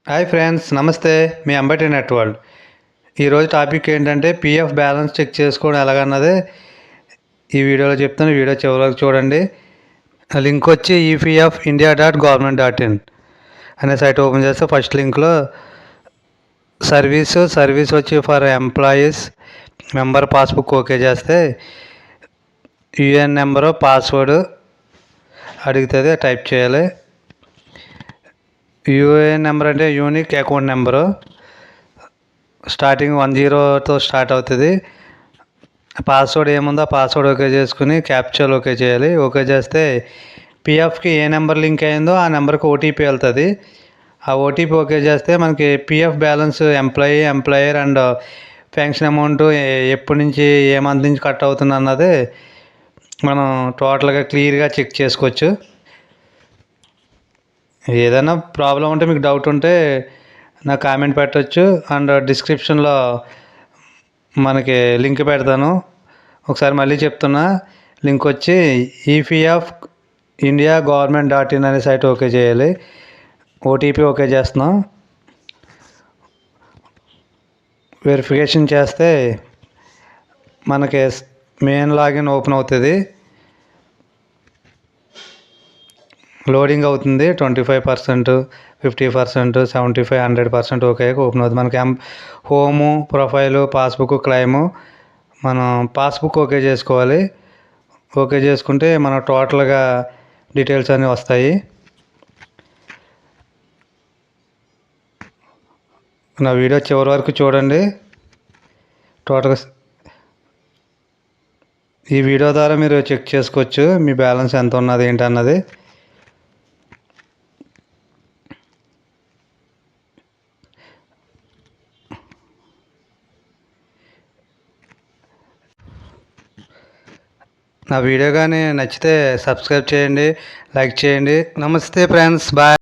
Hi friends, నమస్తే. మీ Ambati net world. ఈరోజు topic ఏంటంటే పీఎఫ్ బ్యాలెన్స్ చెక్ చేసుకోవడం ఎలాగన్నది ఈ వీడియోలో చెప్తాను. వీడియో చివరి వరకు చూడండి. లింక్ వచ్చి epfindia.government.in అనే సైట్ ఓపెన్ చేస్తే ఫస్ట్ లింక్లో సర్వీస్ వచ్చి for employees member passbook okay చేస్తే యూఏఎన్ నెంబరు పాస్వర్డ్ అడుగుతుంది, టైప్ చేయాలి. యూఏఎన్ నెంబర్ అంటే యూనిక్ అకౌంట్ నెంబరు, స్టార్టింగ్ 10తో స్టార్ట్ అవుతుంది. పాస్వర్డ్ ఏముందో ఆ పాస్వర్డ్ ఓకే చేసుకుని క్యాప్చర్ ఓకే చేయాలి. ఓకే చేస్తే పిఎఫ్కి ఏ నెంబర్ లింక్ అయిందో ఆ నెంబర్కి ఓటీపీ వెళ్తుంది. ఆ ఓటీపీ ఓకే చేస్తే మనకి PF balance employer and pension amount ఎప్పటి నుంచి ఏ మంత్ నుంచి కట్ అవుతుంది అన్నది మనం టోటల్గా క్లియర్గా చెక్ చేసుకోవచ్చు. ఏదైనా ప్రాబ్లం ఉంటే, మీకు డౌట్ ఉంటే నాకు కామెంట్ పెట్టవచ్చు. అండ్ డిస్క్రిప్షన్లో మనకి లింక్ పెడతాను. ఒకసారి మళ్ళీ చెప్తున్నా, లింక్ వచ్చి epfindia.government.in అనే సైట్ ఓకే చేయాలి. ఓటీపీ ఓకే చేస్తున్నాం. వెరిఫికేషన్ చేస్తే మనకి మెయిన్ లాగిన్ ఓపెన్ అవుతుంది. లోడింగ్ అవుతుంది. 25%, 50%, 75%, 100% ఓకే ఓపెన్ అవుతుంది. మనకి హోము, ప్రొఫైలు, పాస్బుక్, క్లైము. మనం పాస్బుక్ ఓకే చేసుకోవాలి. ఓకే చేసుకుంటే మన టోటల్గా డీటెయిల్స్ అన్నీ వస్తాయి. నా వీడియో చివరి వరకు చూడండి. టోటల్గా ఈ వీడియో ద్వారా మీరు చెక్ చేసుకోవచ్చు మీ బ్యాలెన్స్ ఎంత ఉన్నది ఏంటన్నది. నా వీడియో కానీ నచ్చితే సబ్స్క్రైబ్ చేయండి, లైక్ చేయండి. నమస్తే ఫ్రెండ్స్, బాయ్.